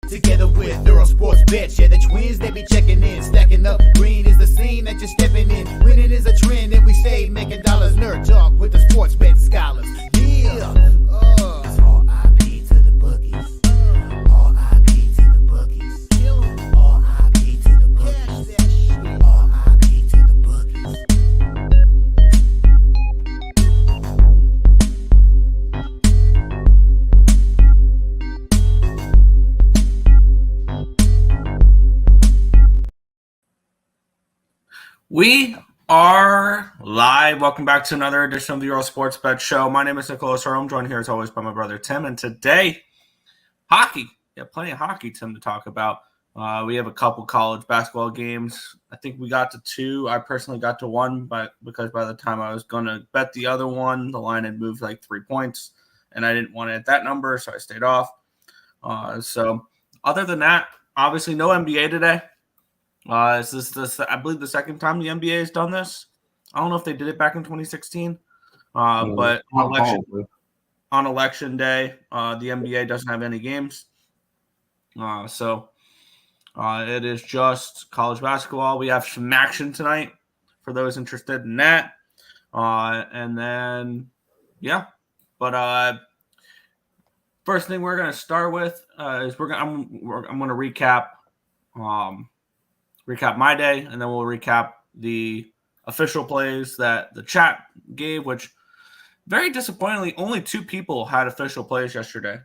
Together with Earle Sports Bets, yeah, the twins, they be checking in, stacking up. Green is the scene that you're stepping in. Winning is a trend, and we stay making dollars. Nerd talk with the sports bet scholars. Yeah, it's R.I.P. to the bookies. R.I.P. to the bookies. R.I.P. to the bookies. R.I.P. to the bookies. We are live. Welcome back to another edition of the Earle Sports Bet Show. My name is Nicholas Earle. I'm joined here as always by my brother Tim. And today, hockey. Yeah, plenty of hockey, Tim, to talk about. We have a couple college basketball games. I think we got to two. I personally got to one, but because by the time I was going to bet the other one, the line had moved like 3 points, and I didn't want to hit that number, so I stayed off. So other than that, obviously no NBA today. Is this I believe the second time the NBA has done this. I don't know if they did it back in 2016, but on election day, the NBA doesn't have any games. So it is just college basketball. We have some action tonight for those interested in that. And then, yeah. But first thing we're going to start with is I'm going to recap my day, and then we'll recap the official plays that the chat gave, which very disappointingly, only 2 people had official plays yesterday.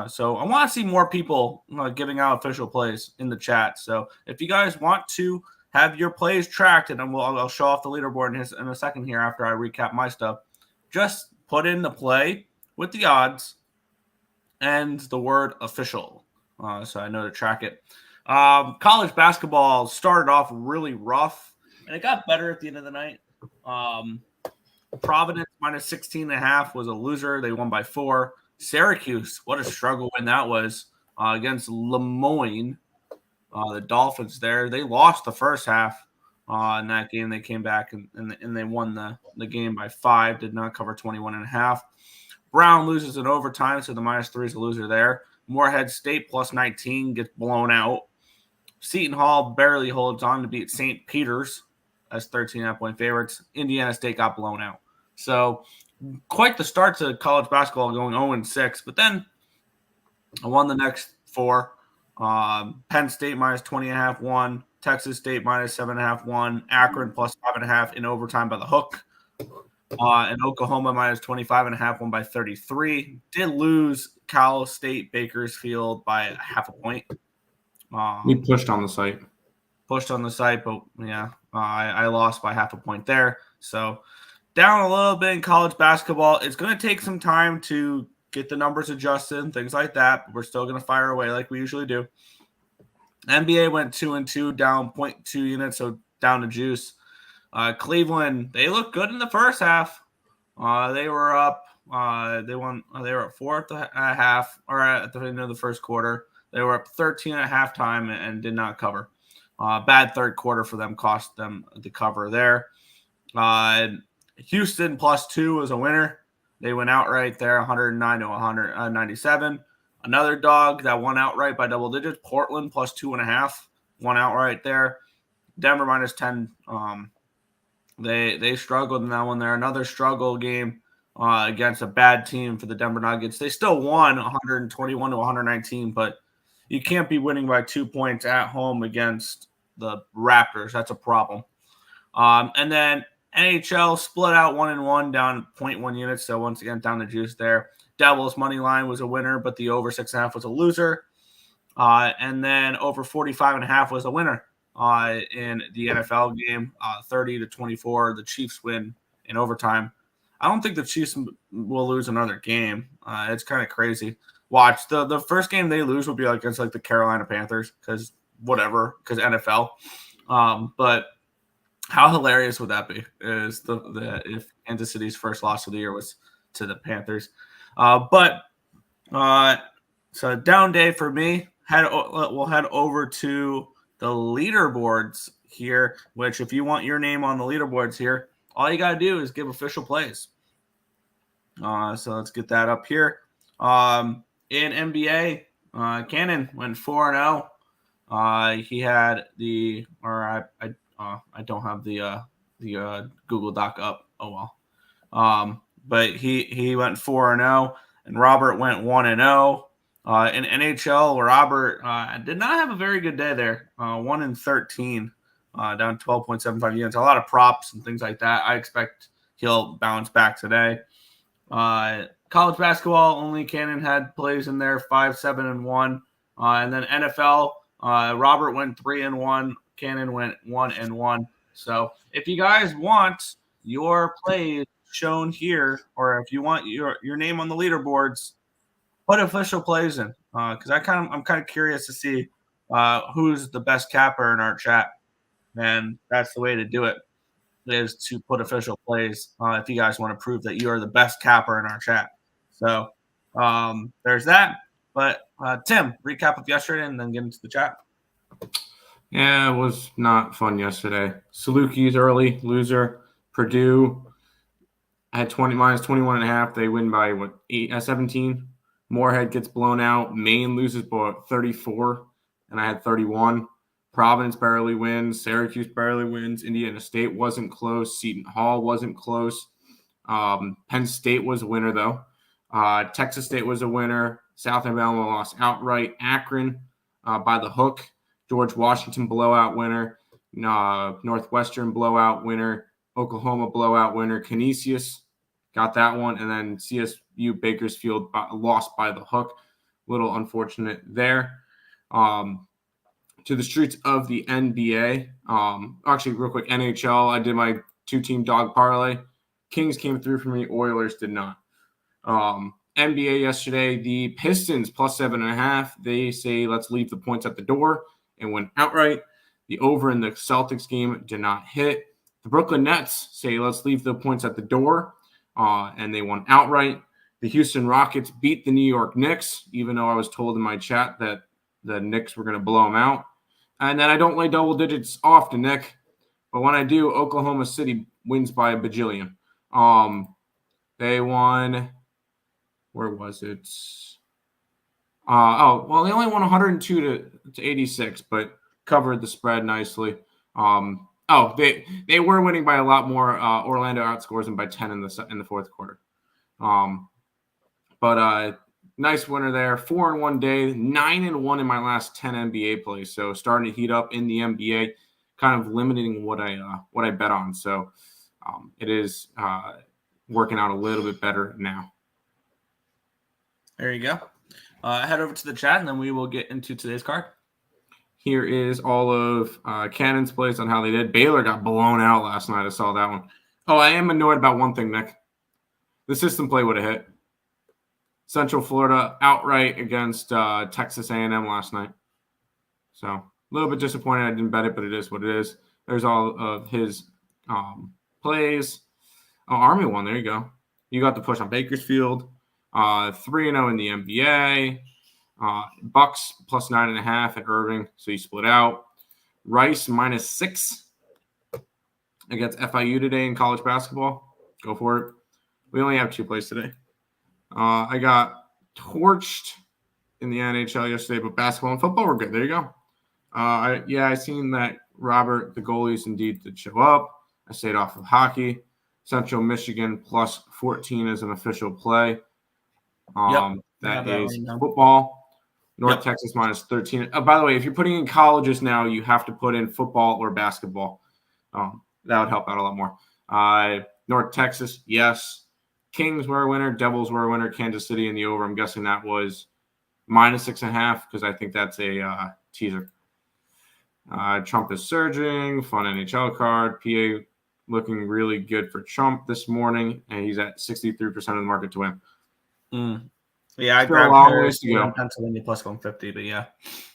So I want to see more people giving out official plays in the chat. So if you guys want to have your plays tracked, and I'll show off the leaderboard in a second here after I recap my stuff, just put in the play with the odds and the word official, so I know to track it. College basketball started off really rough, and it got better at the end of the night. Providence minus 16.5 was a loser. They won by 4. Syracuse, what a struggle win that was against Lemoyne. The Dolphins there, they lost the first half in that game. They came back and they won the game by 5, did not cover 21.5. Brown loses in overtime, so the minus 3 is a loser there. Morehead State plus 19 gets blown out. Seton Hall barely holds on to beat St. Peter's as 13.5-point favorites. Indiana State got blown out. So quite the start to college basketball, going 0-6. But then I won the next 4. Penn State minus 20.5 won. Texas State minus 7.5 won. Akron plus 5.5 in overtime by the hook. And Oklahoma minus 25.5 won by 33. Did lose Cal State Bakersfield by 0.5 point. We pushed on the site. But yeah, I lost by 0.5 point there. So down a little bit in college basketball. It's going to take some time to get the numbers adjusted and things like that. But we're still going to fire away like we usually do. NBA went 2-2, down 0.2 units, so down to juice. Cleveland, they looked good in the first half. They were up. They were at 4 at the half, or at the end of the first quarter. They were up 13 at halftime and did not cover. Bad third quarter for them, cost them the cover there. Houston plus 2 was a winner. They went outright there, 109 to 197. Another dog that won outright by double digits. Portland plus 2.5 won outright there. Denver minus 10. They struggled in that one there. Another struggle game against a bad team for the Denver Nuggets. They still won 121 to 119, but you can't be winning by 2 points at home against the Raptors. That's a problem. And then NHL split out 1-1, down 0.1 units. So once again, down the juice there. Devils money line was a winner, but the over 6.5 was a loser. And then over 45.5 was a winner in the NFL game, 30-24. The Chiefs win in overtime. I don't think the Chiefs will lose another game. It's kind of crazy. Watch the first game they lose will be against like the Carolina Panthers because NFL. But how hilarious would that be? Is if Kansas City's first loss of the year was to the Panthers? So down day for me. We'll head over to the leaderboards here. Which, if you want your name on the leaderboards here, all you gotta do is give official plays. So let's get that up here. In NBA, Cannon went 4-0. He had I don't have the Google Doc up. Oh well. But he went 4-0, and Robert went 1-0. In NHL, Robert did not have a very good day there. 1-13, down 12.75 units. A lot of props and things like that. I expect he'll bounce back today. College basketball, only Cannon had plays in there, 5-7-1. And then NFL, Robert went 3-1. Cannon went 1-1. So if you guys want your plays shown here, or if you want your name on the leaderboards, put official plays in, because I'm kind of curious to see who's the best capper in our chat, and that's the way to do it, is to put official plays if you guys want to prove that you are the best capper in our chat. So there's that. But Tim, recap of yesterday and then get into the chat. Yeah, it was not fun yesterday. Salukis early loser. Purdue had minus 21.5. They win by 17. Moorhead gets blown out. Maine loses by 34, and I had 31. Providence barely wins. Syracuse barely wins. Indiana State wasn't close. Seton Hall wasn't close. Penn State was a winner, though. Texas State was a winner. South Alabama lost outright. Akron by the hook. George Washington blowout winner. Northwestern blowout winner. Oklahoma blowout winner. Canisius got that one. And then CSU Bakersfield lost by the hook. Little unfortunate there. To the streets of the NBA. Actually, real quick, NHL. I did my 2-team dog parlay. Kings came through for me. Oilers did not. NBA yesterday, the Pistons plus 7.5. They say let's leave the points at the door and went outright. The over in the Celtics game did not hit. The Brooklyn Nets say let's leave the points at the door, and they won outright. The Houston Rockets beat the New York Knicks, even though I was told in my chat that the Knicks were going to blow them out. And then I don't lay double digits often, Nick. But when I do, Oklahoma City wins by a bajillion. They won, where was it? They only won 102 to 86, but covered the spread nicely. They were winning by a lot more. Orlando outscores them by 10 in the fourth quarter. Nice winner there. 4-1 day, 9-1 in my last 10 NBA plays. So starting to heat up in the NBA, kind of limiting what I bet on. So it is working out a little bit better now. There you go. Head over to the chat, and then we will get into today's card. Here is all of Cannon's plays on how they did. Baylor got blown out last night. I saw that one. Oh, I am annoyed about one thing, Nick. The system play would have hit. Central Florida outright against Texas A&M last night. So a little bit disappointed I didn't bet it, but it is what it is. There's all of his plays. Oh, Army won. There you go. You got the push on Bakersfield. 3-0 in the NBA. Bucks plus 9.5 at Irving, so you split out. Rice minus 6 against FIU today in college basketball. Go for it. We only have 2 plays today. I got torched in the NHL yesterday, but basketball and football were good. There you go. I seen that Robert, the goalies indeed did show up. I stayed off of hockey. Central Michigan plus 14 is an official play. That is football. North Texas minus 13. By the way, if you're putting in colleges now, you have to put in football or basketball. That would help out a lot more. North Texas, yes. Kings were a winner. Devils were a winner. Kansas City in the over. I'm guessing that was minus 6.5 because I think that's a teaser. Trump is surging. Fun NHL card. PA looking really good for Trump this morning, and he's at 63% of the market to win. Yeah, I grabbed a long ways to go. Pennsylvania plus 150, but yeah.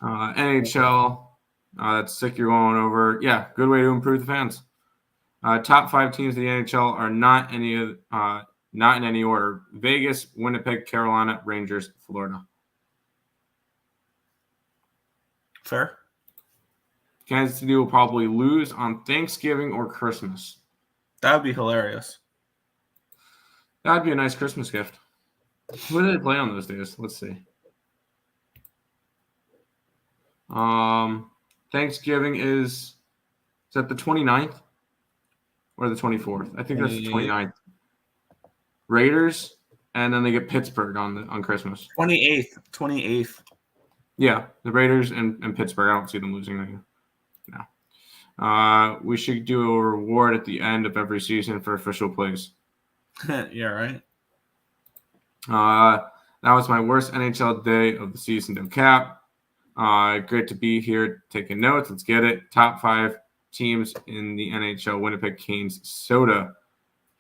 NHL, that's sick. You're going over. Yeah, good way to improve the fans. Top 5 teams in the NHL are not in any order. Vegas, Winnipeg, Carolina, Rangers, Florida. Fair. Kansas City will probably lose on Thanksgiving or Christmas. That would be hilarious. That would be a nice Christmas gift. Who do they play on those days? Let's see. Thanksgiving is that the 29th or the 24th? I think that's the 29th. Raiders, and then they get Pittsburgh on Christmas. 28th. Yeah, the Raiders and Pittsburgh. I don't see them losing again. No. We should do a reward at the end of every season for official plays. Yeah, right. That was my worst NHL day of the season to cap. Great to be here taking notes. Let's get it. Top 5 teams in the NHL: Winnipeg Canes, Soda,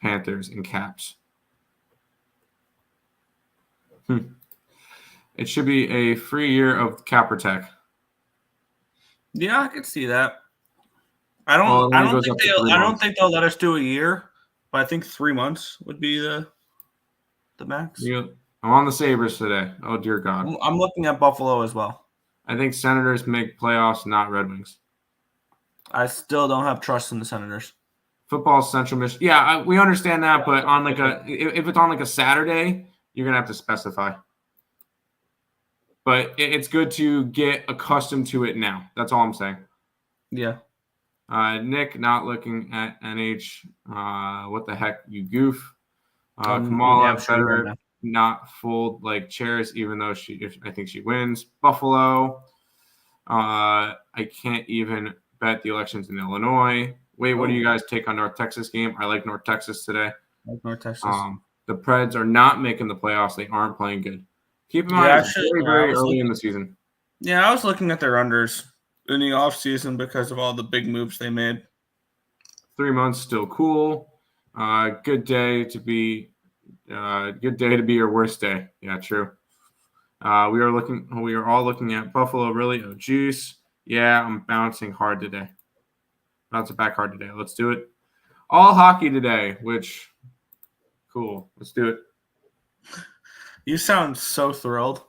Panthers, and Caps. It should be a free year of CapperTek. Yeah, I could see that. I don't think they'll let us do a year, but I think 3 months would be the max. I'm on the Sabres today. Oh dear God. I'm looking at Buffalo as well. I think Senators make playoffs, not Red Wings. I still don't have trust in the Senators. Football Central Michigan. Yeah, we understand that, but on if it's on like a Saturday, you're gonna have to specify. But it's good to get accustomed to it now. That's all I'm saying. Yeah. Nick, not looking at NH. What the heck, you goof. Kamala, better not fold like chairs, even though I think she wins. Buffalo. I can't even bet the elections in Illinois. Wait, what do you guys take on North Texas game? I like North Texas today. I like North Texas. The Preds are not making the playoffs. They aren't playing good. Keep in mind, it's very early in the season. Yeah, I was looking at their unders in the offseason because of all the big moves they made. 3 months, still cool. Good day to be your worst day. Yeah, true. We are all looking at Buffalo, really. Oh, juice. Yeah, I'm bouncing hard today. Bouncing back hard today. Let's do it. All hockey today, which, cool. Let's do it. You sound so thrilled.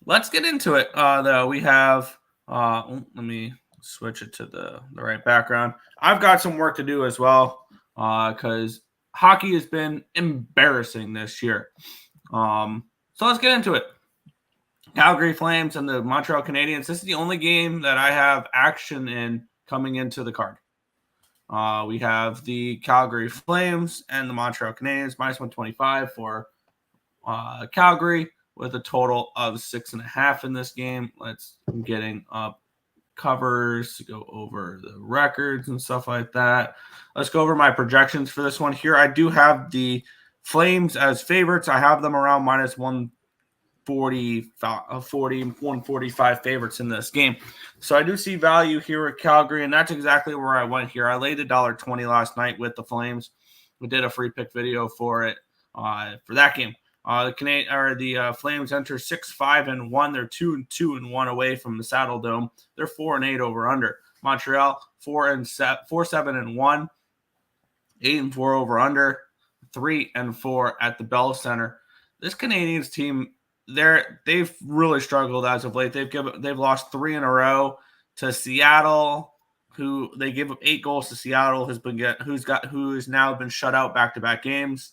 Let's get into it, though. We have, let me switch it to the right background. I've got some work to do as well because hockey has been embarrassing this year. So let's get into it. Calgary Flames and the Montreal Canadiens. This is the only game that I have action in coming into the card. We have the Calgary Flames and the Montreal Canadiens, minus 125 for Calgary with a total of 6.5 in this game. Let's getting up covers to go over the records and stuff like that. Let's go over my projections for this one here. I do have the Flames as favorites. I have them around minus 145 favorites in this game. So I do see value here at Calgary, and that's exactly where I went here. I laid $1.20 last night with the Flames. We did a free pick video for it for that game. The Flames enter 6-5-1. They're 2-2-1 away from the Saddle Dome. They're 4-8 over under. Montreal 4-7-1, 8-4 over under, 3-4 at the Bell Center. This Canadiens team, they've really struggled as of late. They've lost 3 in a row to Seattle, who they gave up 8 goals to Seattle, who's now been shut out back-to-back games.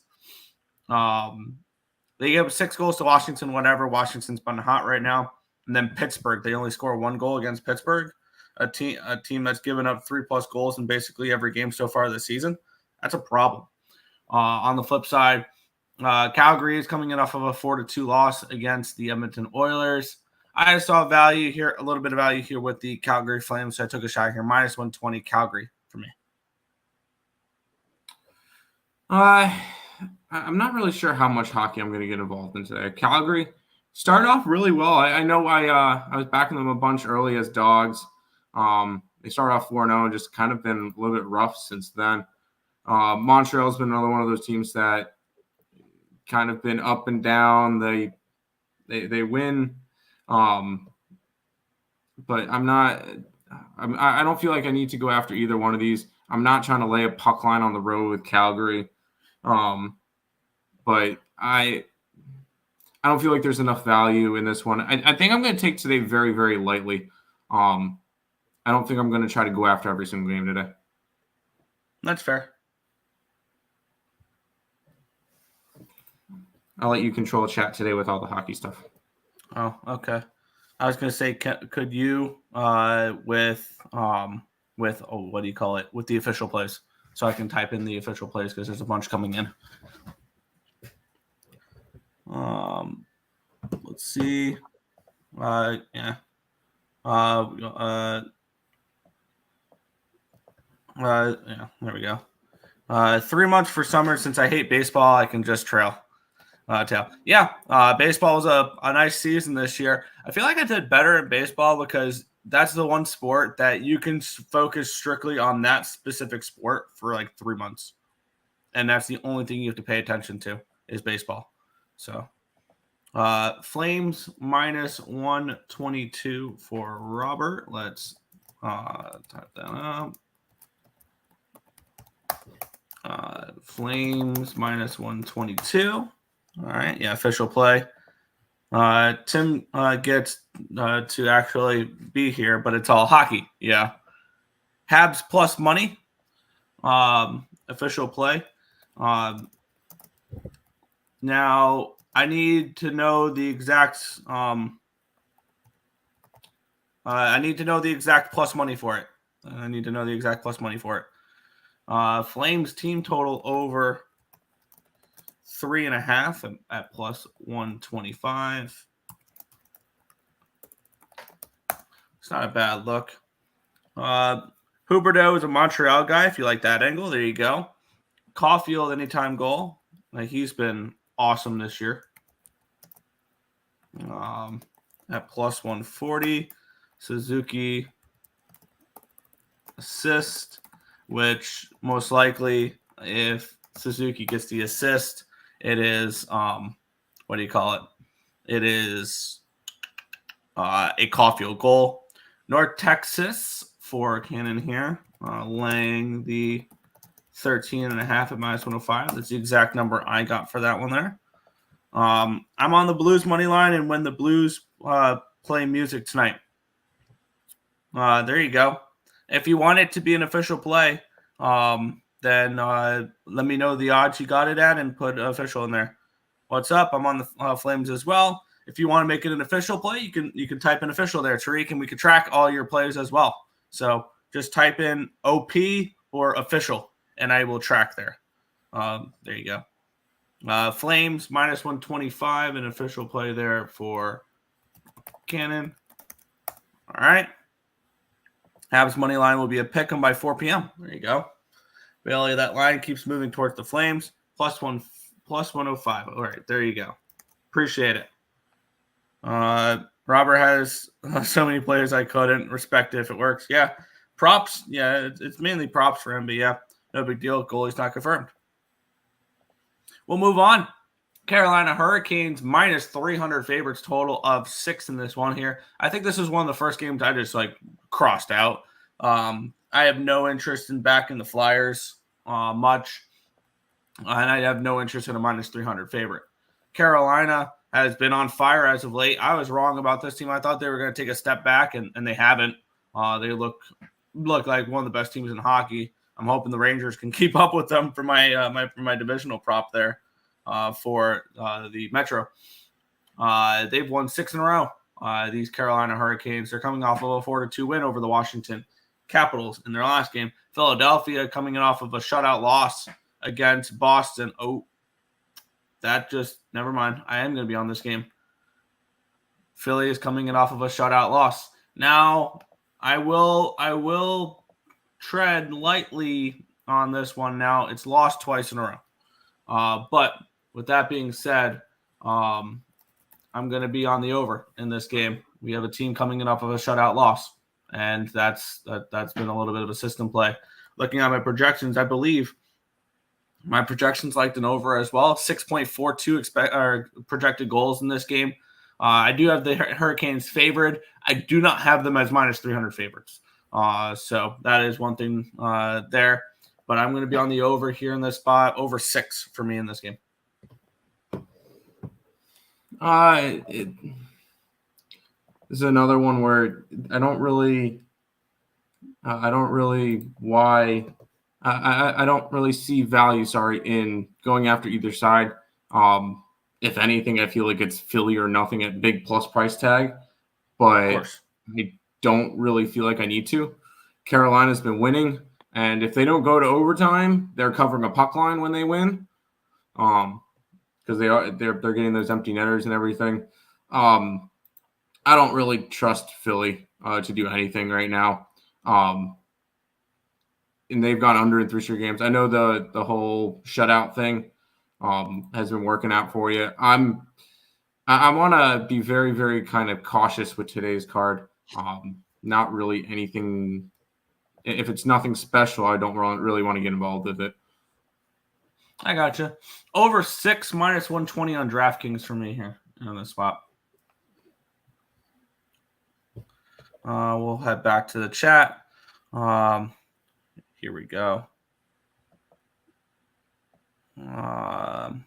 They gave up 6 goals to Washington, whatever. Washington's been hot right now. And then Pittsburgh, they only score 1 goal against Pittsburgh, a team that's given up 3+ goals in basically every game so far this season. That's a problem. On the flip side, Calgary is coming in off of a 4-2 loss against the Edmonton Oilers. I saw value here, a little bit of value here with the Calgary Flames, so I took a shot here. Minus 120 Calgary for me. I'm not really sure how much hockey I'm going to get involved in today. Calgary started off really well. I know I was backing them a bunch early as dogs. They started off 4-0 and just kind of been a little bit rough since then. Montreal's been another one of those teams that kind of been up and down. They win, but I don't feel like I need to go after either one of these. I'm not trying to lay a puck line on the road with Calgary. But I don't feel like there's enough value in this one. I think I'm going to take today very, very lightly. I don't think I'm going to try to go after every single game today. That's fair. I'll let you control chat today with all the hockey stuff. Oh, okay. I was going to say, could you with what do you call it, with the official plays, so I can type in the official plays because there's a bunch coming in. Let's see. Yeah. Yeah. There we go. 3 months for summer. Since I hate baseball, I can just tell. Yeah, baseball was a nice season this year. I feel like I did better in baseball because that's the one sport that you can focus strictly on that specific sport for like 3 months. And that's the only thing you have to pay attention to is baseball. So Flames minus 122 for Robert. Let's type that up. Flames minus 122. All right. Yeah, official play. Tim gets to actually be here, but it's all hockey. Yeah. Habs plus money. Official play. Now, I need to know the exact plus money for it. Flames team total over 3.5 at plus 125. It's not a bad look. Huberdeau is a Montreal guy. If you like that angle, there you go. Caulfield anytime goal. Like, he's been awesome this year. At plus 140. Suzuki assist, which most likely, if Suzuki gets the assist, it is it is a Caulfield goal. North Texas for Cannon here, laying the 13.5 at minus 105. That's the exact number I got for that one there. I'm on the Blues money line, and when the Blues play music tonight, there you go. If you want it to be an official play, then let me know the odds you got it at and put official in there. What's up? I'm on the Flames as well. If you want to make it an official play, you can type in official there, Tariq, and we can track all your plays as well. So just type in OP or official, and I will track there. There you go. Flames minus 125, an official play there for Cannon. All right. Habs money line will be a pick 'em by 4 p.m. There you go. Really, that line keeps moving towards the Flames. Plus 105. All right, there you go. Appreciate it. Robert has so many players I couldn't respect it if it works. Yeah, props. Yeah, it's mainly props for him, but yeah, no big deal. Goalie's not confirmed. We'll move on. Carolina Hurricanes minus 300 favorites, total of 6 in this one here. I think this is one of the first games I just crossed out. I have no interest in backing the Flyers much, and I have no interest in a minus 300 favorite. Carolina has been on fire as of late. I was wrong about this team. I thought they were going to take a step back, and they haven't. They look like one of the best teams in hockey. I'm hoping the Rangers can keep up with them for my divisional prop there for the Metro. They've won 6 in a row. These Carolina Hurricanes, they're coming off of a 4-2 win over the Washington Capitals in their last game. Philadelphia coming off of a shutout loss against Boston. Oh, that just, never mind. I am going to be on this game. Philly is coming in off of a shutout loss. Now, I will tread lightly on this one now. It's lost twice in a row. But with that being said, I'm going to be on the over in this game. We have a team coming in off of a shutout loss, and that's been a little bit of a system play. Looking at my projections, I believe my projections liked an over as well. 6.42 projected goals in this game. I do have the Hurricanes favored. I do not have them as minus 300 favorites. So that is one thing there. But I'm going to be on the over here in this spot. Over 6 for me in this game. This is another one where I don't really see value, in going after either side. If anything, I feel like it's Philly or nothing at big plus price tag. but course. I don't really feel like I need to. Carolina's been winning, and if they don't go to overtime, they're covering a puck line when they win, because they're getting those empty netters and everything. I don't really trust Philly to do anything right now. And they've gone under in 3 straight games. I know the whole shutout thing has been working out for you. I want to be very, very kind of cautious with today's card. Not really anything. If it's nothing special, I don't really want to get involved with it. I gotcha. Over 6 minus 120 on DraftKings for me here on the spot. We'll head back to the chat. Here we go. I'm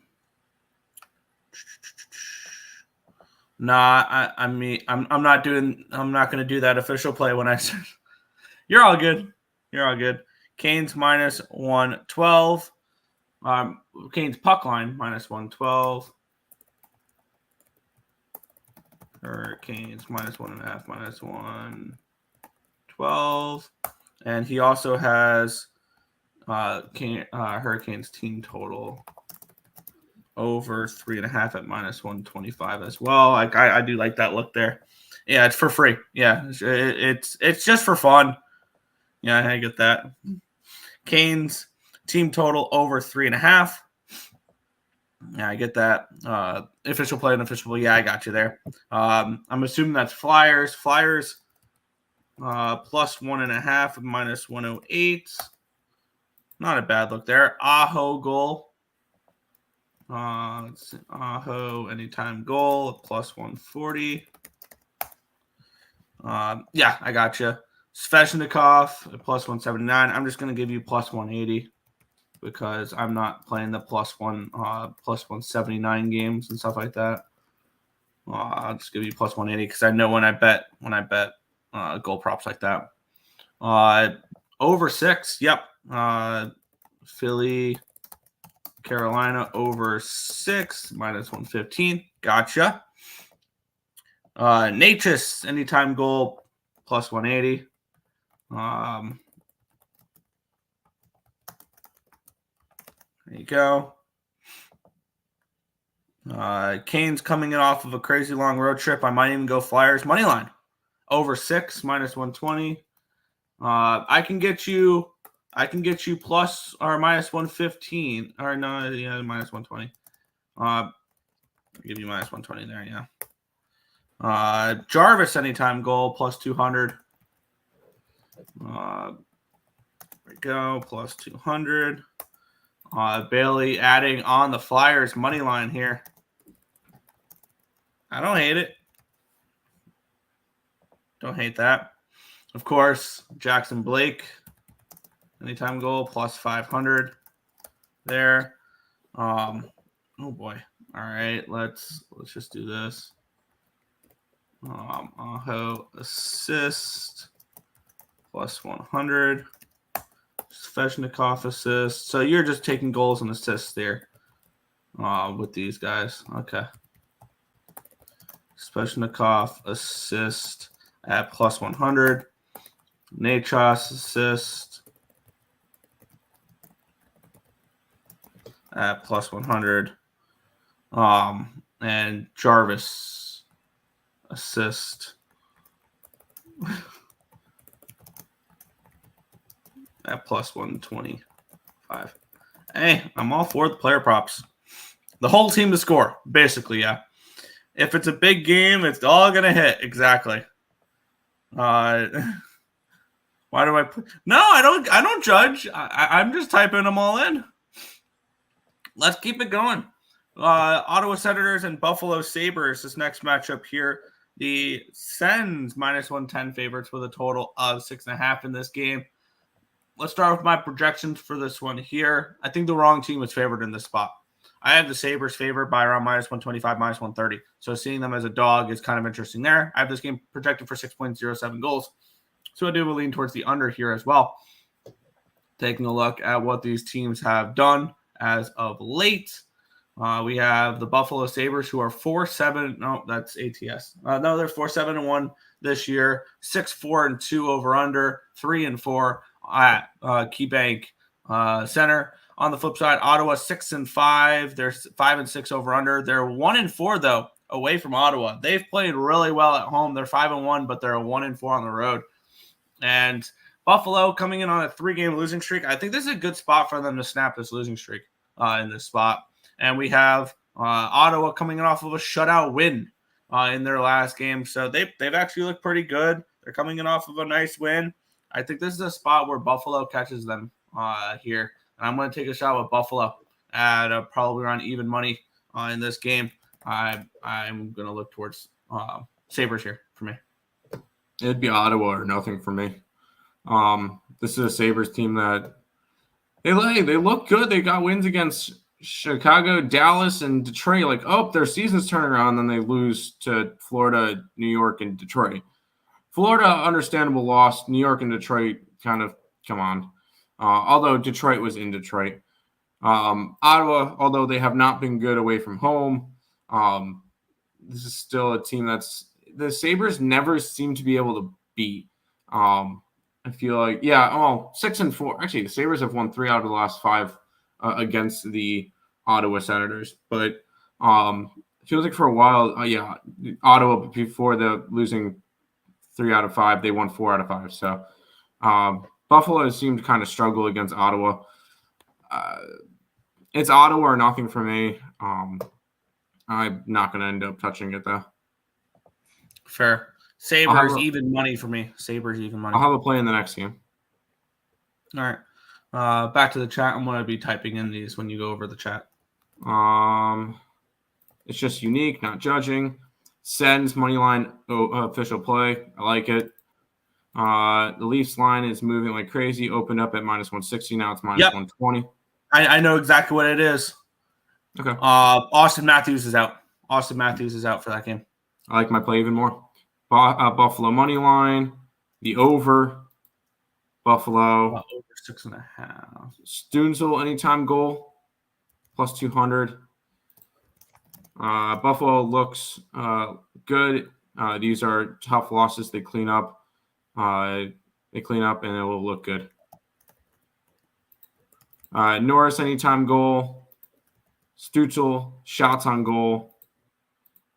not going to do that official play when I said you're all good. Canes minus 112. Canes puck line minus 112. Hurricanes minus 1.5 minus 112. And he also has Hurricanes team total over 3.5 at minus 125 as well. I do like that look there. Yeah, it's for free. Yeah, it's just for fun. Yeah, I get that. Canes team total over 3.5. Yeah, I get that. Official play and official play. Yeah, I got you there. I'm assuming that's Flyers. Flyers plus 1.5 minus 108. Not a bad look there. Aho goal. Aho anytime goal plus 140. Yeah, I got you. Svechnikov plus 179. I'm just going to give you plus 180 because I'm not playing the plus 179 games and stuff like that. I'll just give you plus 180 because I know when I bet goal props like that. Over 6. Yep. Philly, Carolina over 6 minus 115. Gotcha. Natchez anytime goal plus 180. There you go. Canes coming in off of a crazy long road trip. I might even go Flyers money line over 6 minus 120. I can get you plus or minus 115 or no, yeah, minus 120. I'll give you minus 120 there, yeah. Jarvis anytime goal plus 200. There we go, plus 200. Bailey adding on the Flyers money line here. I don't hate it. Don't hate that. Of course, Jackson Blake anytime goal plus 500 there. Oh boy. All right, let's just do this. Aho assist plus 100. Svechnikov assist. So you're just taking goals and assists there with these guys. Okay. Svechnikov assist at plus 100. Natchez assist at plus 100. And Jarvis assist at plus 125. Hey, I'm all for the player props. The whole team to score, basically, yeah. If it's a big game, it's all going to hit. Exactly. Why do I put... No, I don't judge. I'm just typing them all in. Let's keep it going. Ottawa Senators and Buffalo Sabres, this next matchup here. The Sens minus 110 favorites with a total of 6.5 in this game. Let's start with my projections for this one here. I think the wrong team was favored in this spot. I have the Sabres favored by around minus 125, minus 130. So seeing them as a dog is kind of interesting there. I have this game projected for 6.07 goals. So I do lean towards the under here as well. Taking a look at what these teams have done as of late. We have the Buffalo Sabres, who are 4-7. No, that's ATS. No, they're 4-7-1 this year. 6-4-2 over under. 3-4 at KeyBank Center. On the flip side, Ottawa 6-5. They're 5-6 over under. They're 1-4 though away from Ottawa. They've played really well at home. They're 5-1, but they're 1-4 on the road. And Buffalo coming in on a 3-game losing streak. I think this is a good spot for them to snap this losing streak in this spot. And we have Ottawa coming in off of a shutout win in their last game. So they've actually looked pretty good. They're coming in off of a nice win. I think this is a spot where Buffalo catches them here. And I'm going to take a shot with Buffalo at probably around even money in this game. I'm going to look towards Sabres here for me. It'd be Ottawa or nothing for me. This is a Sabres team that they look good. They got wins against Chicago, Dallas, and Detroit. Like, oh, their season's turning around. Then they lose to Florida, New York, and Detroit. Florida, understandable loss. New York and Detroit, kind of, come on. Although Detroit was in Detroit. Ottawa, although they have not been good away from home, this is still a team that's the Sabres never seem to be able to beat. I feel like, 6-4. Actually, the Sabres have won 3 out of the last 5 against the Ottawa Senators. But it feels like for a while, Ottawa, before the losing 3 out of 5, they won 4 out of 5. So Buffalo has seemed to kind of struggle against Ottawa. It's Ottawa or nothing for me. I'm not going to end up touching it, though. Fair. Sabres even money for me. Sabres even money. I'll have a play in the next game. All right. Back to the chat. I'm going to be typing in these when you go over the chat. It's just unique, not judging. Sens moneyline official play. I like it. The Leafs line is moving like crazy. Opened up at -160. Now it's -120. I know exactly what it is. Okay. Austin Matthews is out. Austin Matthews is out for that game. I like my play even more. Buffalo money line. The over. Buffalo. Over 6.5. Stützle anytime goal. +200. Buffalo looks good. These are tough losses. They clean up. And it will look good. Norris anytime goal. Stützle shots on goal.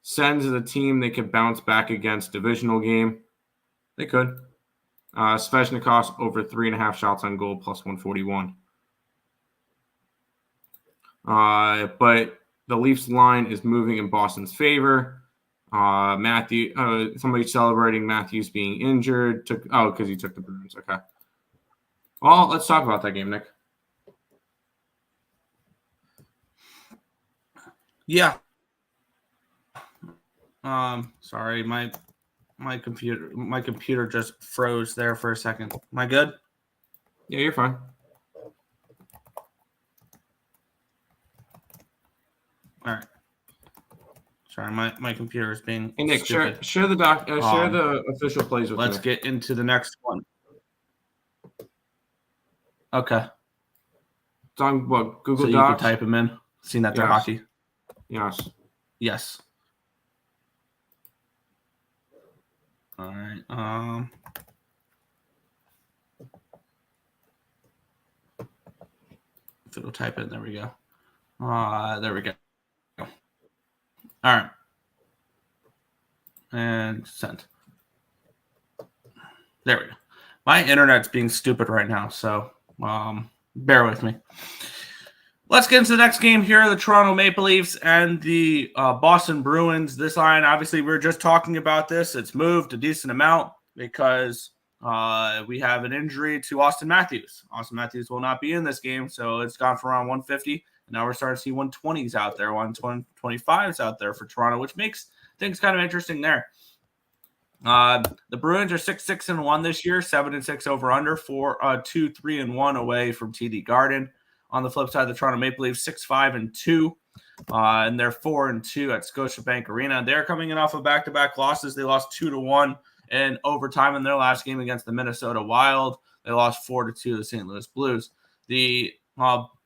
Sens is a team they could bounce back against divisional game. They could. Svechnikov over 3.5 shots on goal +141. But the Leafs line is moving in Boston's favor. Somebody celebrating Matthews being injured. Because he took the Bruins. Okay. Well, let's talk about that game, Nick. Yeah. Sorry, my computer just froze there for a second. Am I good? Yeah, you're fine. All right. Sorry, my computer is being Hey Nick, stupid. share the official plays with me. Let's get into the next one. Okay. It's on what, Google so Docs? You can type them in. Seen that they're Yes. hockey. Yes. All right. If it'll type it, there we go. There we go. All right. And send. There we go. My internet's being stupid right now, so bear with me. Let's get into the next game here. The Toronto Maple Leafs and the Boston Bruins. This line, obviously, we were just talking about this. It's moved a decent amount because we have an injury to Austin Matthews. Austin Matthews will not be in this game, so it's gone from around 150. And now we're starting to see 120s out there, 125s out there for Toronto, which makes things kind of interesting there. The Bruins are 6-6-1 this year, 7-6 over under, 2-3-1 away from TD Garden. On the flip side, the Toronto Maple Leafs 6-5-2, and they're 4-2 at Scotiabank Arena. They're coming in off of back-to-back losses. They lost 2-1 in overtime in their last game against the Minnesota Wild. They lost 4-2 to the St. Louis Blues. The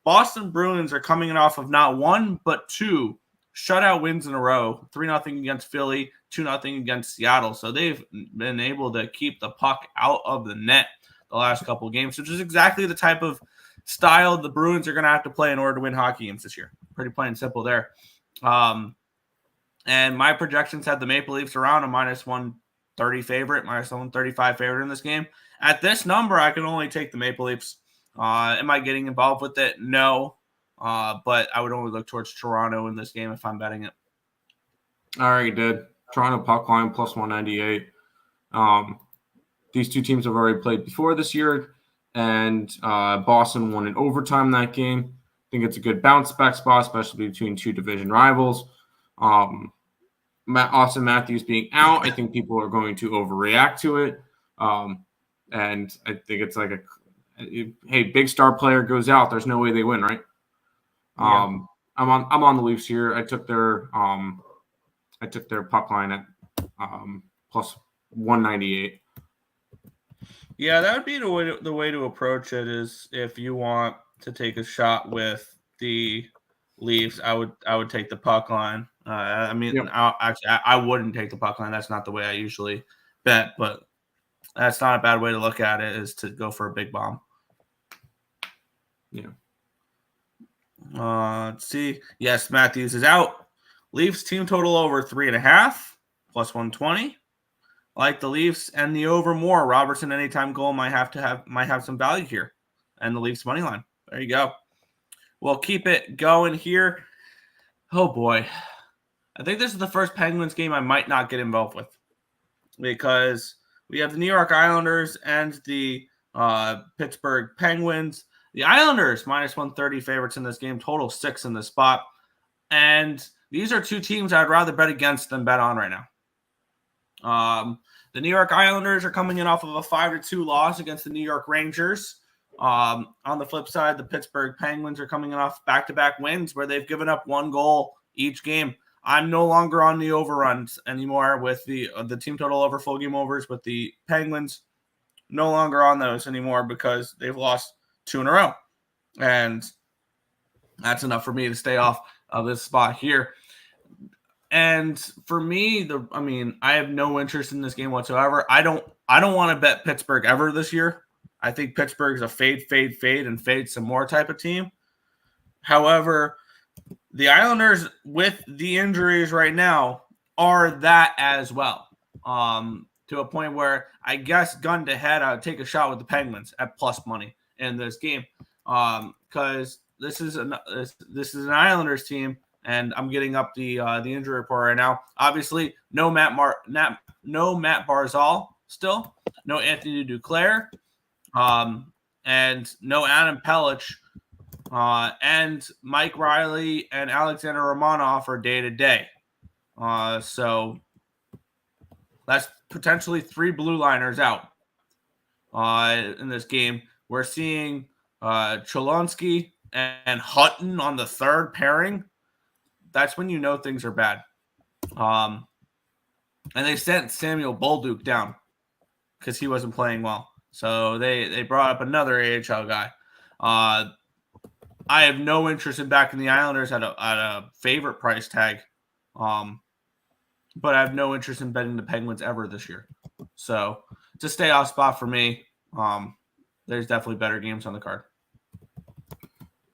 Boston Bruins are coming off of not one, but two shutout wins in a row. 3-0 against Philly, 2-0 against Seattle. So they've been able to keep the puck out of the net the last couple of games, which is exactly the type of style the Bruins are going to have to play in order to win hockey games this year. Pretty plain and simple there. And my projections had the Maple Leafs around a -130 favorite, -135 favorite in this game. At this number, I can only take the Maple Leafs. Am I getting involved with it? No. But I would only look towards Toronto in this game if I'm betting it. I already did. Toronto puck line +198. These two teams have already played before this year, and Boston won in overtime that game. I think it's a good bounce back spot, especially between two division rivals. Austin Matthews being out, I think people are going to overreact to it. And I think it's like hey, big star player goes out, there's no way they win, right? Yeah. I'm on the Leafs here. I took their puck line at +198. Yeah, that would be the way to approach it. Is if you want to take a shot with the Leafs, I would take the puck line. I mean, yep. I wouldn't take the puck line. That's not the way I usually bet, but that's not a bad way to look at it, is to go for a big bomb. Yeah. Let's see. Yes, Matthews is out. Leafs team total over 3.5 +120. Like the Leafs and the over more. Robertson anytime goal might have some value here, and the Leafs money line. There you go. We'll keep it going here. Oh boy, I think this is the first Penguins game I might not get involved with, because we have the New York Islanders and the Pittsburgh Penguins. The Islanders -130 favorites in this game, total 6 in this spot, and these are two teams I'd rather bet against than bet on right now. The New York Islanders are coming in off of a 5-2 loss against the New York Rangers. On the flip side, the Pittsburgh Penguins are coming in off back-to-back wins where they've given up 1 goal each game. I'm no longer on the overruns anymore with the team total over full game overs with the Penguins. No longer on those anymore because they've lost 2 in a row. And that's enough for me to stay off of this spot here. And for me, I have no interest in this game whatsoever. I don't want to bet Pittsburgh ever this year. I think Pittsburgh's a fade, and fade some more type of team. However, the Islanders, with the injuries right now, are that as well. To a point where I guess gun to head, I would take a shot with the Penguins at plus money in this game, because this is an Islanders team. And I'm getting up the injury report right now. Obviously, no Matt Barzal still, no Anthony Duclair, and no Adam Pelech, and Mike Riley and Alexander Romanov are day to day. So that's potentially 3 blue liners out in this game. We're seeing Cholonsky and Hutton on the third pairing. That's when you know things are bad. And they sent Samuel Bolduc down because he wasn't playing well. So they brought up another AHL guy. I have no interest in backing the Islanders at a favorite price tag. But I have no interest in betting the Penguins ever this year. So it's a stay off spot for me. There's definitely better games on the card.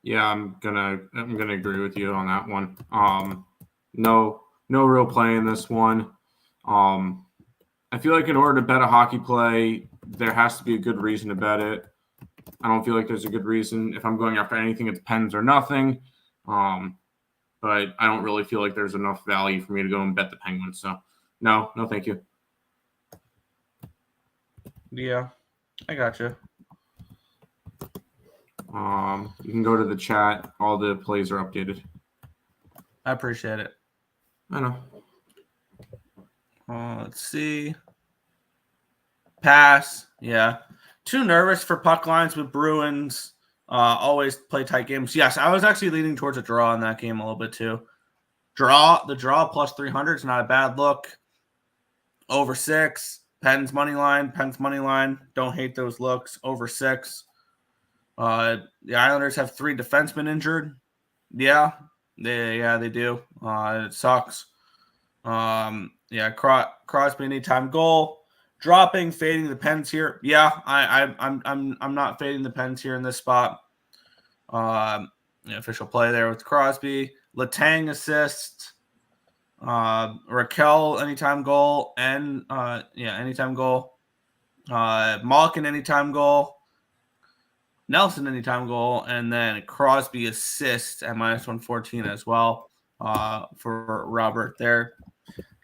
Yeah, I'm gonna agree with you on that one. No real play in this one. I feel like in order to bet a hockey play, there has to be a good reason to bet it. I don't feel like there's a good reason if I'm going after anything. It's Pens or nothing. But I don't really feel like there's enough value for me to go and bet the Penguins. So no, thank you. Yeah, I gotcha. You can go to the chat. All the plays are updated. I appreciate it. I know. Let's see. Pass. Yeah. Too nervous for puck lines with Bruins. Always play tight games. Yes, I was actually leaning towards a draw in that game a little bit too. The draw plus 300 is not a bad look. Over 6. Pens money line. Don't hate those looks. Over 6. The Islanders have 3 defensemen injured. Yeah, they do. It sucks. Crosby anytime goal, dropping, fading the Pens here. Yeah, I'm not fading the Pens here in this spot. Official play there with Crosby, Letang assist, Raquel anytime goal, and anytime goal. Malkin anytime goal, Nelson anytime goal, and then Crosby assist at -114 as well for Robert there.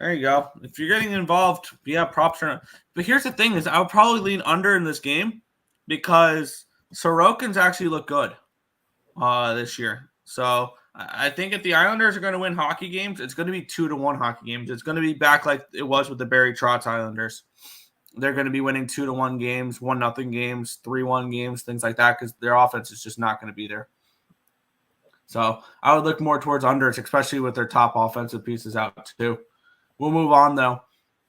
There you go. If you're getting involved, props are. But here's the thing: is I would probably lean under in this game because Sorokin's actually look good this year. So I think if the Islanders are going to win hockey games, it's going to be 2-1 hockey games. It's going to be back like it was with the Barry Trotz Islanders. They're going to be winning 2-1 games, 1-0 games, 3-1 games, things like that, because their offense is just not going to be there. So I would look more towards unders, especially with their top offensive pieces out too. We'll move on, though.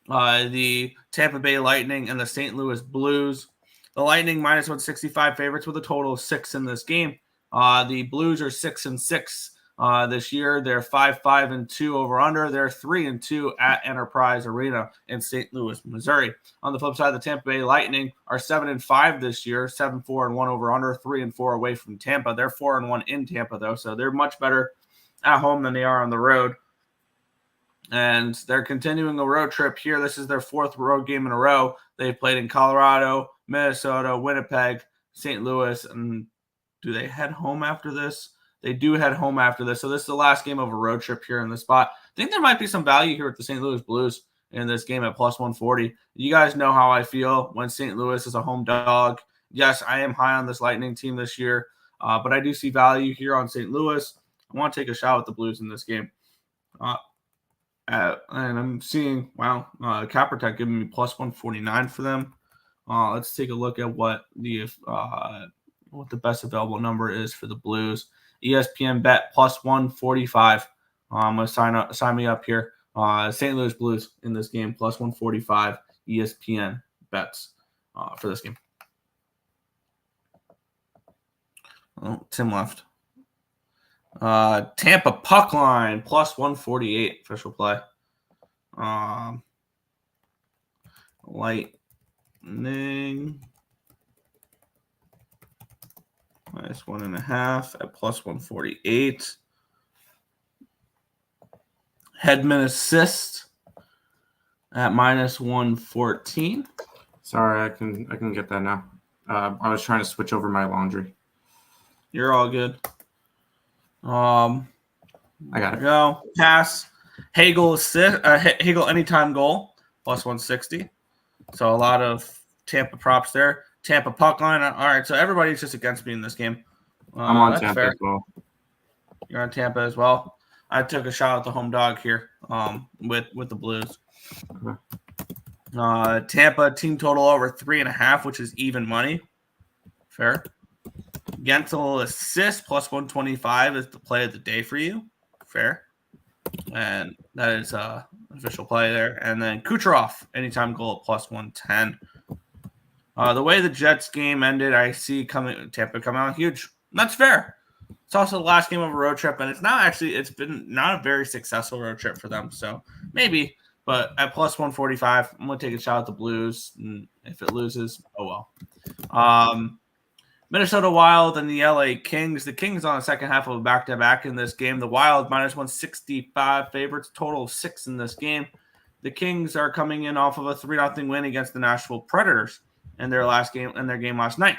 The Tampa Bay Lightning and the St. Louis Blues. The Lightning -165 favorites with a total of 6 in this game. The Blues are 6-6 this year. They're 5-5-2 over under. They're 3-2 at Enterprise Arena in St. Louis, Missouri. On the flip side, the Tampa Bay Lightning are 7-5 this year, 7-4-1 over under, 3-4 away from Tampa. They're 4-1 in Tampa though, so they're much better at home than they are on the road. And they're continuing a road trip here. This is their 4th road game in a row. They've played in Colorado, Minnesota, Winnipeg, St. Louis, and do they head home after this? They do head home after this. So this is the last game of a road trip here in this spot. I think there might be some value here with the St. Louis Blues in this game at +140. You guys know how I feel when St. Louis is a home dog. Yes, I am high on this Lightning team this year, but I do see value here on St. Louis. I want to take a shot at the Blues in this game. And I'm seeing, CapperTek giving me +149 for them. Let's take a look at what the best available number is for the Blues. ESPN bet +145. I'm going to sign me up here. St. Louis Blues in this game, +145 ESPN bets for this game. Oh, Tim left. Tampa puck line +148 official play. Lightning -1.5 at +148. Hedman assist at -114. Sorry, I can get that now. I was trying to switch over my laundry. You're all good. I got it. Go pass. Hagel assist. Hagel anytime goal +160. So a lot of Tampa props there. Tampa puck line. All right, so everybody's just against me in this game. I'm on Tampa as well. You're on Tampa as well. I took a shot at the home dog here with the Blues. Tampa team total over 3.5, which is even money. Fair. Gensel assist +125 is the play of the day for you. Fair. And that is official play there. And then Kucherov, anytime goal at +110. The way the Jets game ended, I see Tampa come out huge. That's fair. It's also the last game of a road trip, and it's been not a very successful road trip for them. So maybe, but at +145, I'm going to take a shot at the Blues. And if it loses, oh well. Minnesota Wild and the LA Kings. The Kings on the second half of a back-to-back in this game. The Wild -165 favorites, total of 6 in this game. The Kings are coming in off of a 3-0 win against the Nashville Predators in their game last night.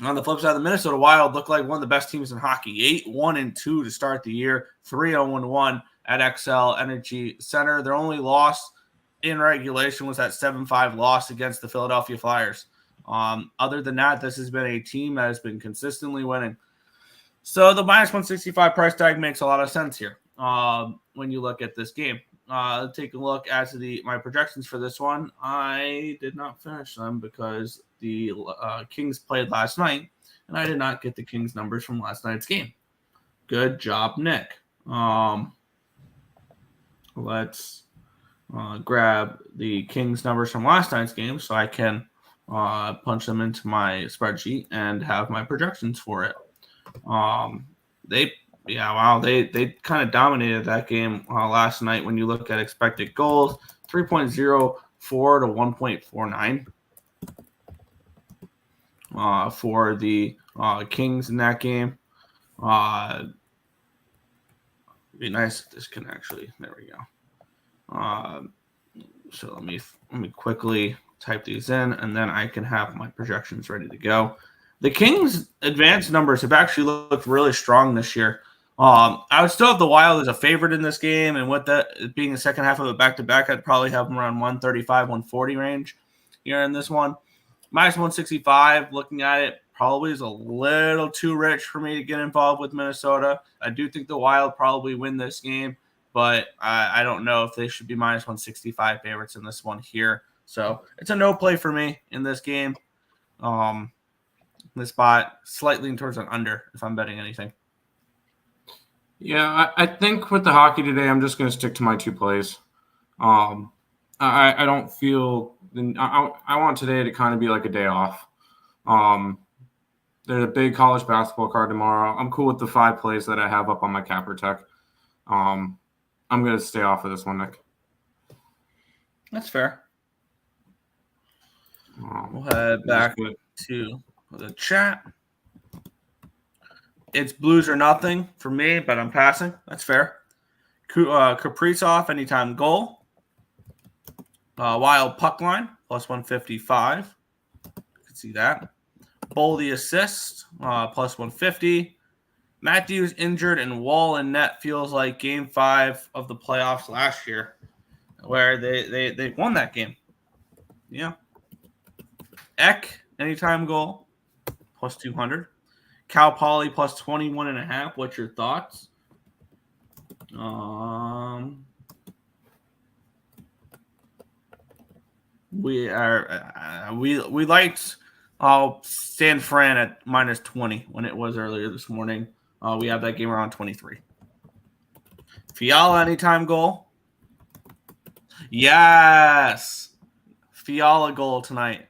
On the flip side, the Minnesota Wild look like one of the best teams in hockey. 8-1-2 to start the year, 3-0-1 at XL Energy Center. Their only loss in regulation was that 7-5 loss against the Philadelphia Flyers. Other than that, this has been a team that has been consistently winning. So the -165 price tag makes a lot of sense here when you look at this game. Take a look at my projections for this one. I did not finish them because the Kings played last night, and I did not get the Kings numbers from last night's game. Good job, Nick. Let's grab the Kings numbers from last night's game so I can punch them into my spreadsheet, and have my projections for it. They kind of dominated that game last night. When you look at expected goals, 3.04 to 1.49 for the Kings in that game. Be nice if this can actually. There we go. So let me quickly type these in, and then I can have my projections ready to go. The Kings' advanced numbers have actually looked really strong this year. I would still have the Wild as a favorite in this game, and with that being the second half of a back-to-back, I'd probably have them around 135, 140 range here in this one. Minus 165, looking at it, probably is a little too rich for me to get involved with Minnesota. I do think the Wild probably win this game, but I don't know if they should be minus 165 favorites in this one here. So it's a no play for me in this game. This spot slightly towards an under if I'm betting anything. Yeah, I think with the hockey today, I'm just going to stick to my 2 plays. I don't feel I want today to kind of be like a day off. There's a big college basketball card tomorrow. I'm cool with the 5 plays that I have up on my CapperTek. I'm going to stay off of this one, Nick. That's fair. We'll head back to the chat. It's Blues or nothing for me, but I'm passing. That's fair. Kaprizov, anytime goal. Wild puck line, plus 155. You can see that. Boldy assist, plus 150. Matthews injured and Wall in net feels like Game 5 of the playoffs last year, where they won that game. Yeah. Eck, anytime goal, plus 200. Cal Poly plus 21.5. What's your thoughts? We liked San Fran at minus 20 when it was earlier this morning. We have that game around 23. Fiala anytime goal. Yes, Fiala goal tonight.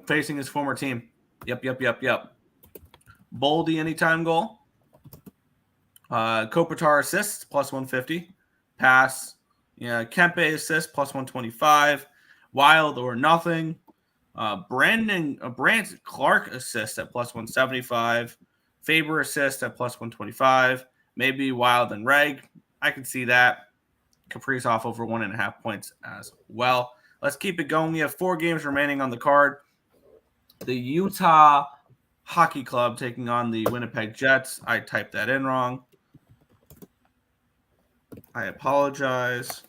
Facing his former team. Yep. Boldy anytime goal. Kopitar assists plus 150. Pass. Yeah, Kempe assist plus 125. Wild or nothing. Brandon Clark assist at plus 175. Faber assist at plus 125. Maybe Wild and Reg. I can see that. Kaprizov over 1.5 points as well. Let's keep it going. We have 4 games remaining on the card. The Utah Hockey Club taking on the Winnipeg Jets. I typed that in wrong. I apologize.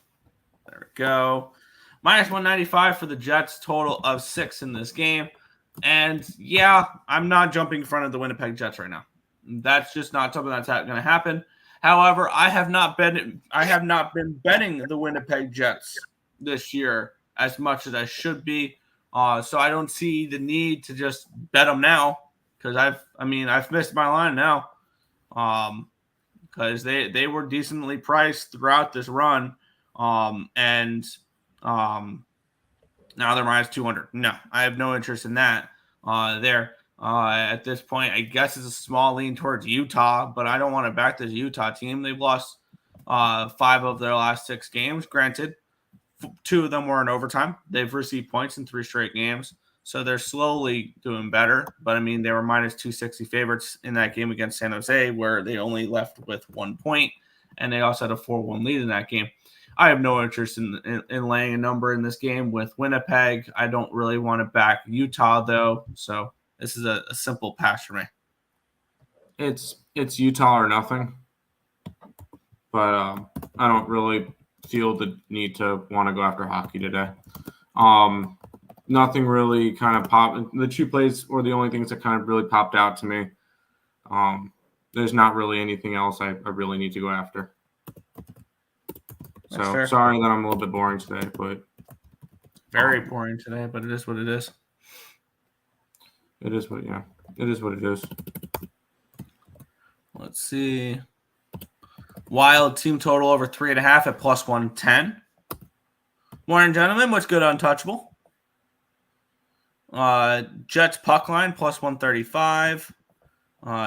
There we go. Minus 195 for the Jets, total of 6 in this game. And yeah, I'm not jumping in front of the Winnipeg Jets right now. That's just not something that's going to happen. However, I have not been betting the Winnipeg Jets this year as much as I should be. So I don't see the need to just bet them now because I've missed my line now. Because they were decently priced throughout this run. And now they're minus 200. No, I have no interest in that there. At this point, I guess it's a small lean towards Utah, but I don't want to back this Utah team. They've lost 5 of their last 6 games. Granted, 2 of them were in overtime. They've received points in 3 straight games, so they're slowly doing better. But, they were minus 260 favorites in that game against San Jose where they only left with 1 point, and they also had a 4-1 lead in that game. I have no interest in laying a number in this game with Winnipeg. I don't really want to back Utah, though, so this is a simple pass for me. It's Utah or nothing, but I don't really feel the need to want to go after hockey today. Nothing really kind of popped. The 2 plays were the only things that kind of really popped out to me. There's not really anything else I really need to go after. That's so fair. Sorry that I'm a little bit boring today, but very boring today, but it is what it is. It is what it is. Let's see. Wild team total over 3.5 at plus 110. Morning, gentlemen. What's good, Untouchable? Jets puck line plus 135.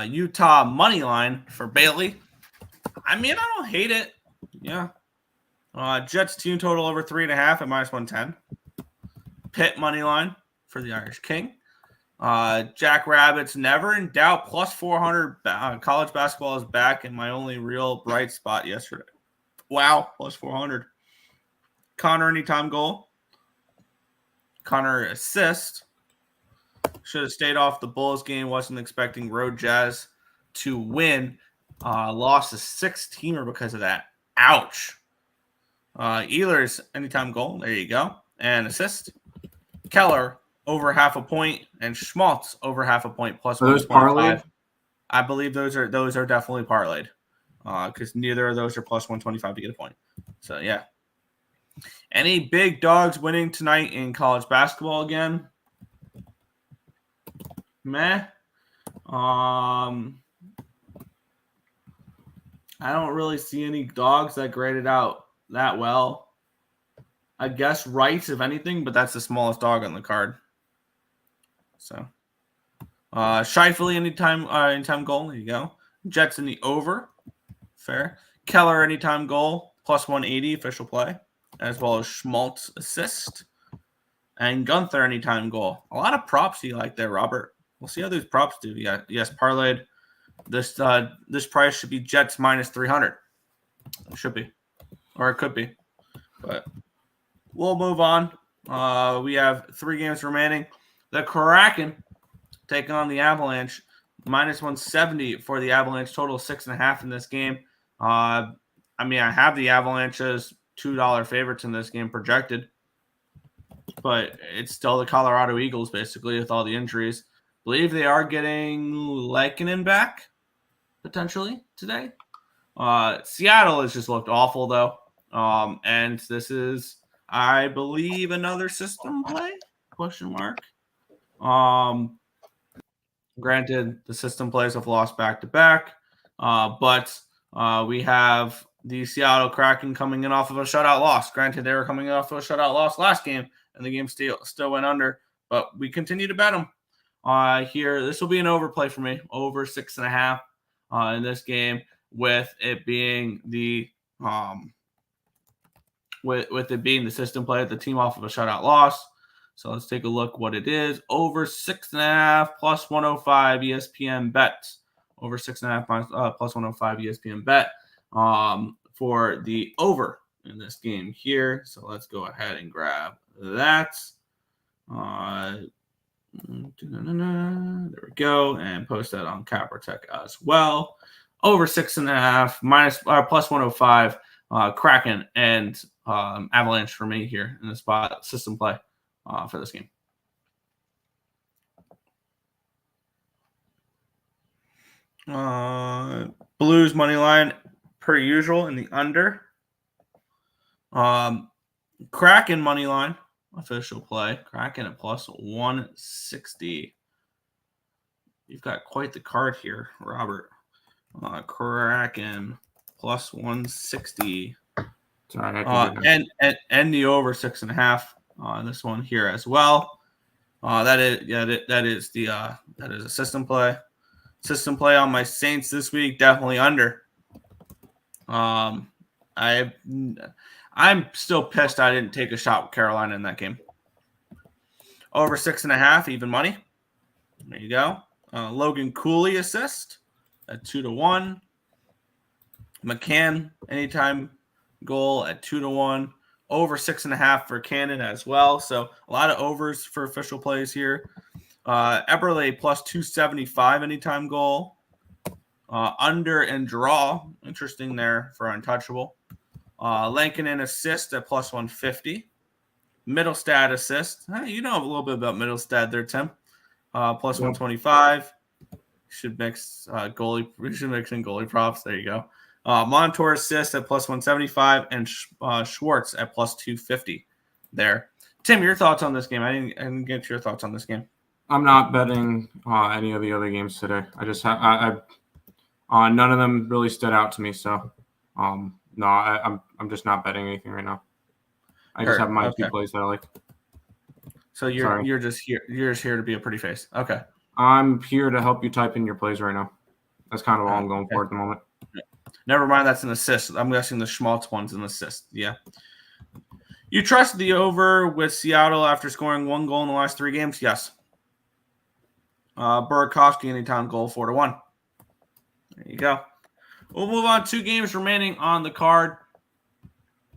Utah money line for Bailey. I mean, I don't hate it. Yeah. Jets team total over 3.5 at minus 110. Pitt money line for the Irish King. Jack Rabbits never in doubt plus 400. College basketball is back in my only real bright spot yesterday. Wow, plus 400. Connor anytime goal. Connor assist. Should have stayed off the Bulls game. Wasn't expecting Road Jazz to win. Lost a 6-teamer because of that. Ouch. Ehlers anytime goal. There you go. And assist. Keller over half a point, and Schmaltz over half a point plus 125. I believe those are definitely parlayed. Because neither of those are plus 125 to get a point. So yeah. Any big dogs winning tonight in college basketball again? Meh. I don't really see any dogs that graded out that well. I guess Rice, if anything, but that's the smallest dog on the card. So, Scheifele anytime goal. There you go. Jets in the over. Fair. Keller anytime goal plus 180 official play, as well as Schmaltz assist. And Gunther anytime goal. A lot of props you like there, Robert. We'll see how these props do. Yeah, yes, parlayed. This price should be Jets minus 300. It should be, or it could be, but we'll move on. We have 3 games remaining. The Kraken taking on the Avalanche, minus 170 for the Avalanche. Total 6.5 in this game. I have the Avalanche as $2 favorites in this game projected, but it's still the Colorado Eagles basically with all the injuries. Believe they are getting Lehkonen back potentially today. Seattle has just looked awful though. And this is, I believe, another system play? Question mark. Granted, the system plays have lost back-to-back, but we have the Seattle Kraken coming in off of a shutout loss. Granted, they were coming off of a shutout loss last game, and the game still went under, but we continue to bet them. Here, this will be an overplay for me, over 6.5 in this game, with it being the with it being the system play, the team off of a shutout loss. So let's take a look what it is. Over 6.5 plus 105 ESPN bets. Over 6.5 plus 105 ESPN bet for the over in this game here. So let's go ahead and grab that. There we go, and post that on CapperTek as well. Over 6.5 minus plus 105 Kraken and Avalanche for me here in the spot system play for this game. Blues money line per usual in the under. Kraken money line official play. Kraken at plus 160. You've got quite the card here, Robert. Kraken plus 160. Sorry, and the over 6.5 on this one here as well. That is a system play. System play on my Saints this week, definitely under. I'm still pissed I didn't take a shot with Carolina in that game. Over 6.5, even money. There you go. Logan Cooley assist at 2-1. McCann anytime goal at 2-1. Over 6.5 for Cannon as well. So a lot of overs for official plays here. Eberle plus 275 anytime goal. Under and draw. Interesting there for untouchable. Lehkonen assist at plus 150. Middlestad assist. You know a little bit about Middlestad there, Tim. Plus 125. Should mix goalie. We should mix in goalie props. There you go. Montour assist at plus 175 and Schwartz at plus 250 there. Tim, your thoughts on this game? I didn't get your thoughts on this game. I'm not betting any of the other games today. I just have none of them really stood out to me. So no, I'm just not betting anything right now. I just have my 2 plays that I like. So Sorry. you're just here to be a pretty face. Okay. I'm here to help you type in your plays right now. That's kind of all I'm going Okay. for at the moment. Never mind, that's an assist. I'm guessing the Schmaltz one's an assist. Yeah. You trust the over with Seattle after scoring 1 goal in the last 3 games? Yes. Burakovsky anytime goal 4-1. There you go. We'll move on. 2 games remaining on the card.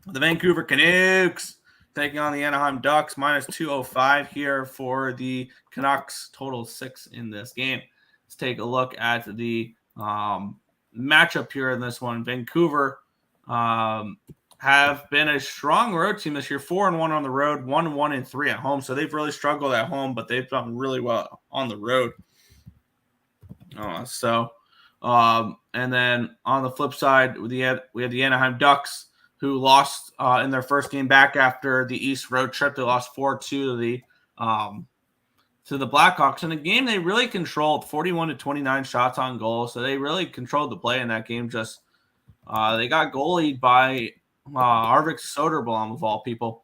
The Vancouver Canucks taking on the Anaheim Ducks. Minus 205 here for the Canucks. Total 6 in this game. Let's take a look at the matchup here in this one. Vancouver have been a strong road team this year. 4-1 on the road, 1-1-3 at home. So they've really struggled at home, but they've done really well on the road. And then on the flip side, we have the Anaheim Ducks, who lost in their first game back after the East road trip. They lost 4-2 to the Blackhawks. In a game they really controlled, 41-29 shots on goal. So they really controlled the play in that game. Just they got goalied by Arvik Soderblom, of all people.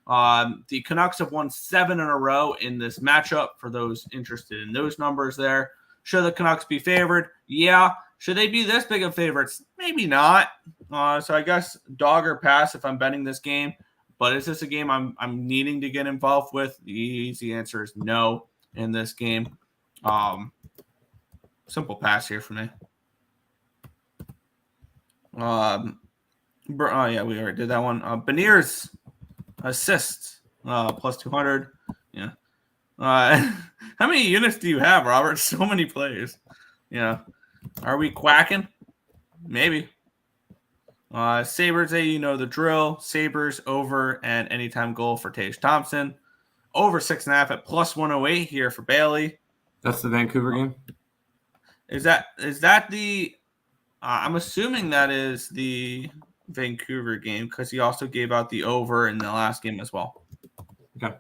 The Canucks have won 7 in a row in this matchup. For those interested in those numbers there, should the Canucks be favored? Yeah. Should they be this big of favorites? Maybe not. So I guess dog or pass if I'm betting this game. But is this a game I'm needing to get involved with? The easy answer is no in this game. Simple pass here for me. Yeah, we already did that one. Beniers assist plus 200. Yeah. How many units do you have, Robert? So many plays. Yeah. Are we quacking? Maybe. Sabres, you know the drill. Sabres over and anytime goal for Tage Thompson. Over 6.5 at plus 108 here for Bailey. That's the Vancouver game? Is that the I'm assuming that is the Vancouver game because he also gave out the over in the last game as well. Okay.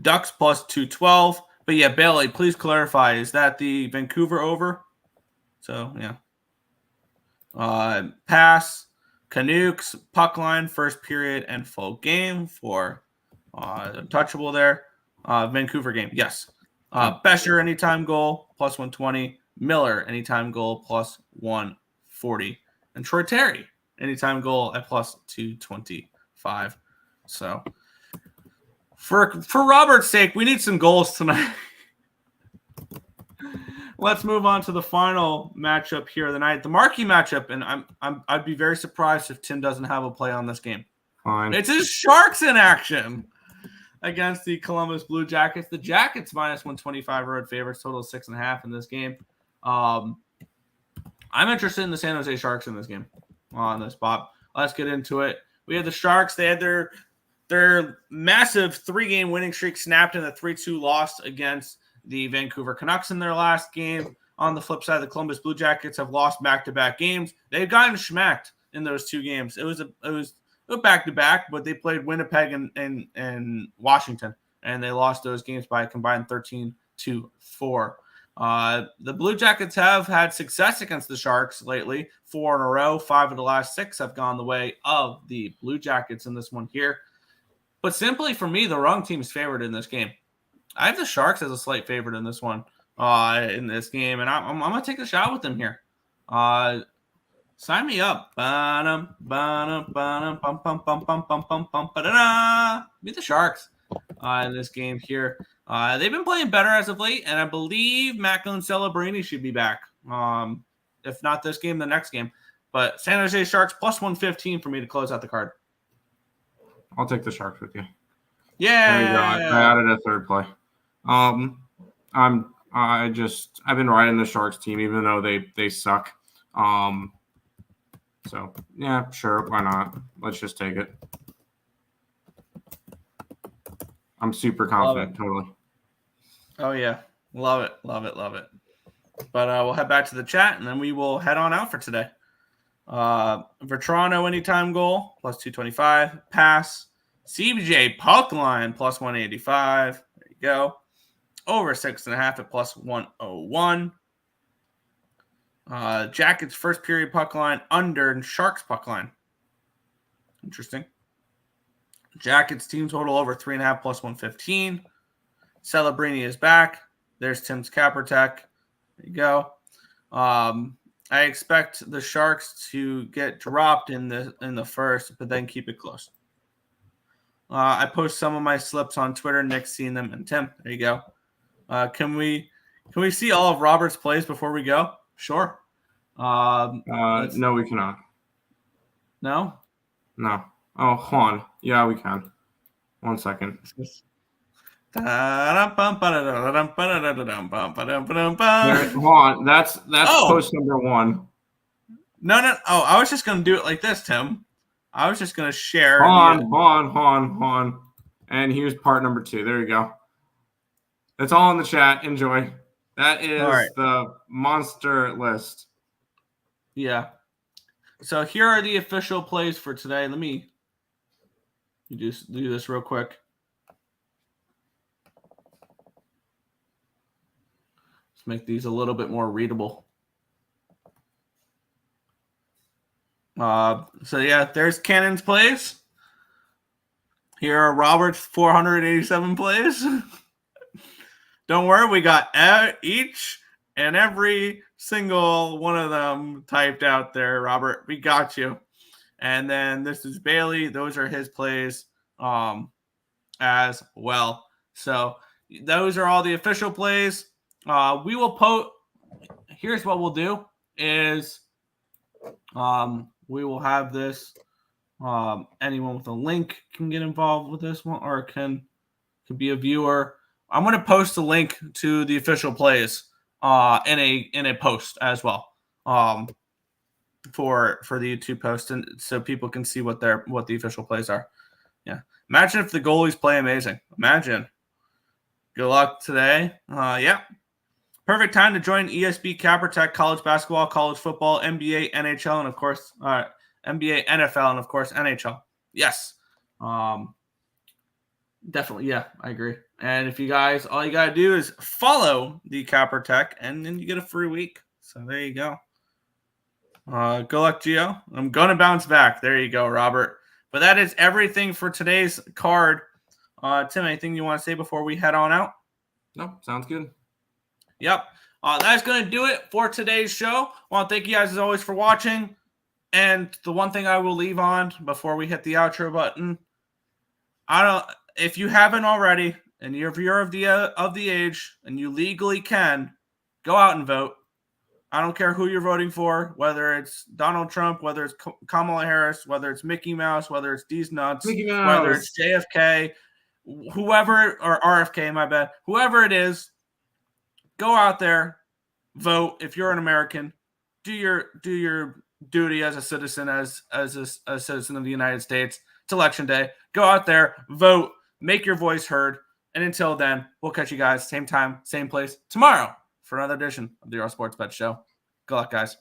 Ducks plus 212. But yeah, Bailey, please clarify. Is that the Vancouver over? So, yeah. Pass, Canucks, puck line, first period, and full game for untouchable there. Vancouver game, yes. Besher, anytime goal, plus 120. Miller, anytime goal, plus 140. And Troy Terry, anytime goal at plus 225. So, for Robert's sake, we need some goals tonight. Let's move on to the final matchup here of the night, the marquee matchup, and I'd be very surprised if Tim doesn't have a play on this game. Fine. It's his Sharks in action against the Columbus Blue Jackets. The Jackets minus 125 road favorites, total 6.5 in this game. I'm interested in the San Jose Sharks in this game on this spot. Let's get into it. We had the Sharks. They had their massive 3-game winning streak snapped in a 3-2 loss against the Vancouver Canucks in their last game. On the flip side, the Columbus Blue Jackets have lost back-to-back games. They've gotten schmacked in those 2 games. It was a back-to-back, but they played Winnipeg and Washington, and they lost those games by a combined 13-4. The Blue Jackets have had success against the Sharks lately, 4 in a row. 5 of the last 6 have gone the way of the Blue Jackets in this one here. But simply for me, the wrong team's favored in this game. I have the Sharks as a slight favorite in this one, in this game, and I'm going to take a shot with them here. Sign me up. Be the Sharks in this game here. They've been playing better as of late, and I believe Macklin Celebrini should be back. If not this game, the next game. But San Jose Sharks plus 115 for me to close out the card. I'll take the Sharks with you. Yeah. There you go. I added a third play. I've been riding the Sharks team, even though they suck. So yeah, sure, why not? Let's just take it. I'm super confident, totally. Oh yeah, love it. But we'll head back to the chat, and then we will head on out for today. Vetrano anytime goal plus 225. Pass. CBJ puck line plus 185. There you go. Over 6.5 at plus 101. Jackets first period puck line under and Sharks puck line. Interesting. Jackets team total over 3.5 plus 115. Celebrini is back. There's Tim's CapperTek. There you go. I expect the Sharks to get dropped in the first, but then keep it close. I post some of my slips on Twitter. Nick's seen them, and Tim. There you go. Can we see all of Robert's plays before we go? Sure. No, we cannot. No. No. Oh, hold on. Yeah, we can. 1 second. Hold on. That's post number 1. No. Oh, I was just gonna do it like this, Tim. I was just gonna share. Hold on. And here's part number 2. There you go. It's all in the chat. Enjoy. That is the monster list. Yeah. So here are the official plays for today. Let me just do this real quick. Let's make these a little bit more readable. So yeah, there's Cannon's plays. Here are Robert's 487 plays. Don't worry, we got each and every single one of them typed out there, Robert. We got you. And then this is Bailey. Those are his plays as well. So those are all the official plays. We will post. Here's what we'll do is we will have this. Anyone with a link can get involved with this one, or can be a viewer. I'm going to post a link to the official plays in a post as well for the YouTube post, and so people can see what the official plays are. Yeah, imagine if the goalies play amazing. Imagine. Good luck today. Yeah. Perfect time to join ESB CapperTek, college basketball, college football, NBA, NHL, and of course, NBA, NFL, and of course, NHL. Yes. Definitely. Yeah, I agree. And if you guys, all you got to do is follow the CapperTek, and then you get a free week. So there you go. Good luck, Gio. I'm going to bounce back. There you go, Robert. But that is everything for today's card. Tim, anything you want to say before we head on out? No, sounds good. Yep. That's going to do it for today's show. I want to thank you guys as always for watching. And the one thing I will leave on before we hit the outro button, if you haven't already, and if you're of the age and you legally can, go out and vote. I don't care who you're voting for, whether it's Donald Trump, whether it's Kamala Harris, whether it's Mickey Mouse, whether it's D's Nuts, whether it's JFK, whoever, or RFK, my bad, whoever it is. Go out there, vote. If you're an American, do your duty as a citizen, as a citizen of the United States. It's election day. Go out there, vote, make your voice heard. And until then, we'll catch you guys same time, same place tomorrow for another edition of the Earle Sports Bet Show. Good luck, guys.